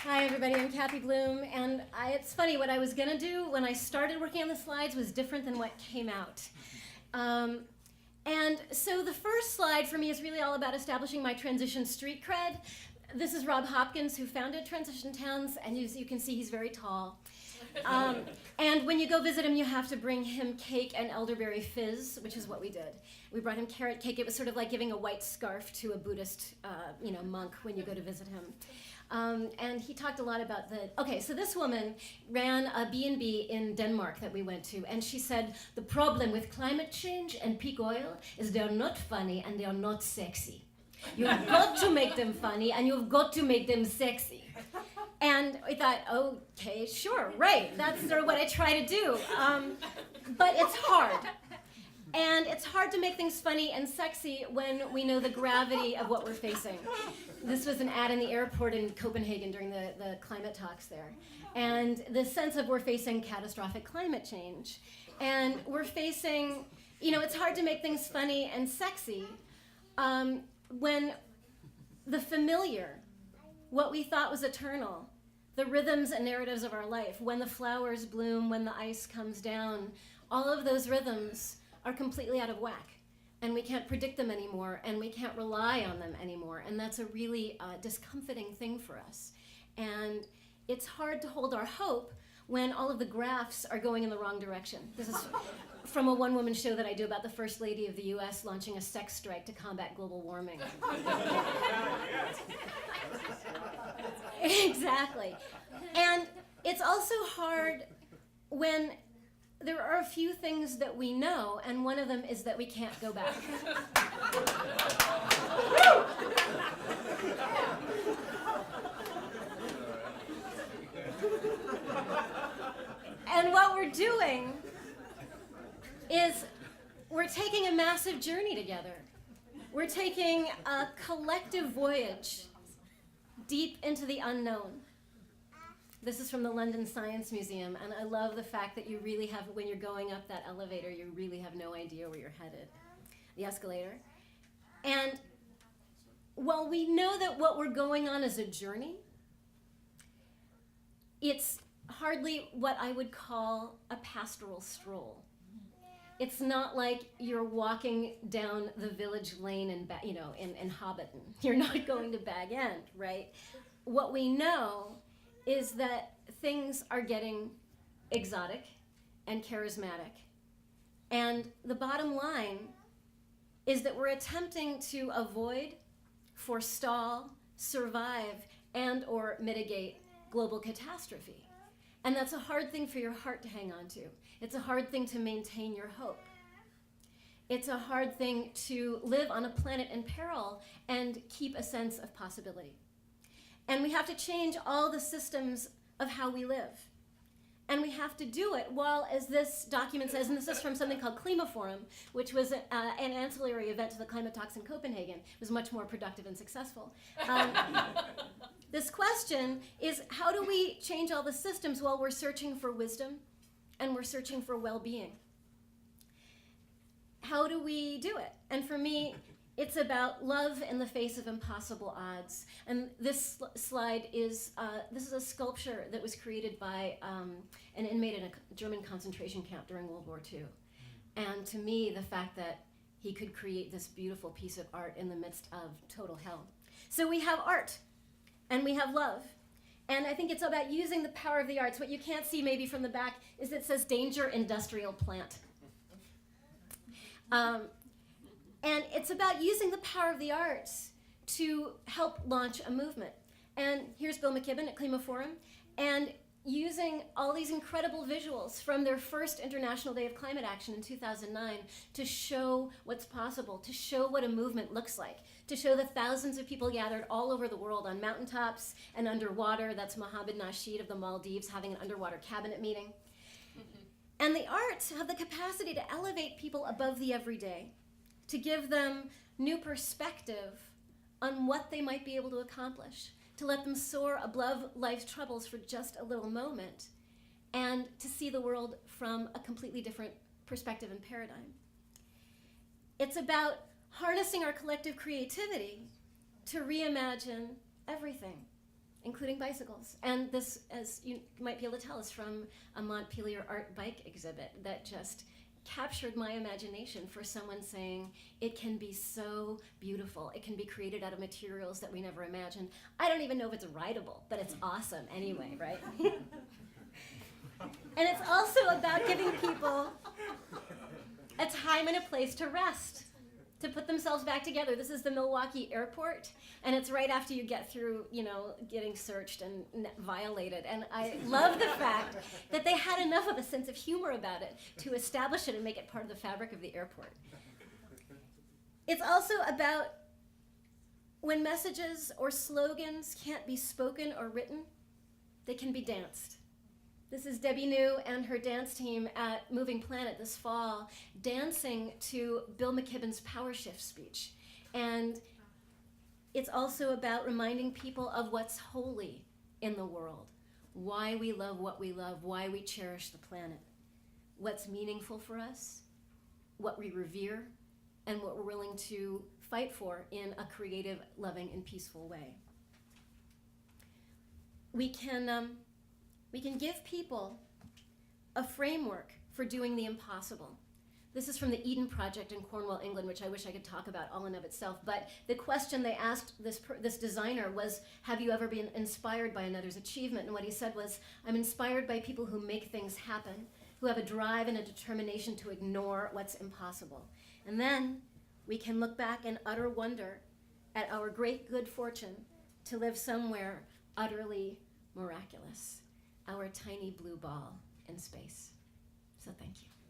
Hi everybody, I'm Kathy Blume, and it's funny, what I was gonna do when I started working on the slides was different than what came out. And so the first slide for me is really all about establishing my transition street cred. This is Rob Hopkins, who founded Transition Towns, and as you can see, he's very tall. And when you go visit him, you have to bring him cake and elderberry fizz, which is what we did. We brought him carrot cake. It was sort of like giving a white scarf to a Buddhist monk when you go to visit him. And he talked a lot about so this woman ran a B&B in Denmark that we went to, and she said, the problem with climate change and peak oil is they're not funny and they're not sexy. You've got to make them funny and you've got to make them sexy. And we thought, okay, sure, right, that's sort of what I try to do. But it's hard. And it's hard to make things funny and sexy when we know the gravity of what we're facing. This was an ad in the airport in Copenhagen during the climate talks there. And the sense of we're facing catastrophic climate change. And we're facing, it's hard to make things funny and sexy when the familiar, what we thought was eternal, the rhythms and narratives of our life, when the flowers bloom, when the ice comes down, all of those rhythms are completely out of whack, and we can't predict them anymore, and we can't rely on them anymore, and that's a really discomforting thing for us. And it's hard to hold our hope when all of the graphs are going in the wrong direction. This is from a one-woman show that I do about the First Lady of the US launching a sex strike to combat global warming. Exactly. And it's also hard when there are a few things that we know, and one of them is that we can't go back. And what we're doing is we're taking a massive journey together. We're taking a collective voyage deep into the unknown. This is from the London Science Museum, and I love the fact that you really have, when you're going up that elevator, you really have no idea where you're headed, the escalator. And while we know that what we're going on is a journey, it's hardly what I would call a pastoral stroll. It's not like you're walking down the village lane in Hobbiton. You're not going to Bag End, right? What we know is that things are getting exotic and charismatic. And the bottom line is that we're attempting to avoid, forestall, survive, and or mitigate global catastrophe. And that's a hard thing for your heart to hang on to. It's a hard thing to maintain your hope. It's a hard thing to live on a planet in peril and keep a sense of possibility. And we have to change all the systems of how we live. And we have to do it while, as this document says, and this is from something called Klimaforum, which was an ancillary event to the climate talks in Copenhagen. It was much more productive and successful. This question is, how do we change all the systems while we're searching for wisdom and we're searching for well-being? How do we do it? And for me, it's about love in the face of impossible odds. And this slide is, this is a sculpture that was created by an inmate in a German concentration camp during World War II. And to me, the fact that he could create this beautiful piece of art in the midst of total hell. So we have art, and we have love. And I think it's about using the power of the arts. What you can't see maybe from the back is it says danger industrial plant. And it's about using the power of the arts to help launch a movement. And here's Bill McKibben at Klimaforum, and using all these incredible visuals from their first International Day of Climate Action in 2009 to show what's possible, to show what a movement looks like, to show the thousands of people gathered all over the world on mountaintops and underwater. That's Mohammed Nasheed of the Maldives having an underwater cabinet meeting. And the arts have the capacity to elevate people above the everyday, to give them new perspective on what they might be able to accomplish, to let them soar above life's troubles for just a little moment, and to see the world from a completely different perspective and paradigm. It's about harnessing our collective creativity to reimagine everything. including bicycles. And this, as you might be able to tell, is from a Montpelier art bike exhibit that just captured my imagination for someone saying it can be so beautiful. It can be created out of materials that we never imagined. I don't even know if it's rideable, but it's awesome anyway, right? And it's also about giving people a time and a place to rest, to put themselves back together. This is the Milwaukee airport, and it's right after you get through, getting searched and violated. And I love the fact that they had enough of a sense of humor about it to establish it and make it part of the fabric of the airport. It's also about when messages or slogans can't be spoken or written, they can be danced. This is Debbie New and her dance team at Moving Planet this fall, dancing to Bill McKibben's Power Shift speech. And it's also about reminding people of what's holy in the world, why we love what we love, why we cherish the planet, what's meaningful for us, what we revere, and what we're willing to fight for in a creative, loving, and peaceful way. We can give people a framework for doing the impossible. This is from the Eden Project in Cornwall, England, which I wish I could talk about all in of itself. But the question they asked this designer was, have you ever been inspired by another's achievement? And what he said was, I'm inspired by people who make things happen, who have a drive and a determination to ignore what's impossible. And then we can look back in utter wonder at our great good fortune to live somewhere utterly miraculous, our tiny blue ball in space. So thank you.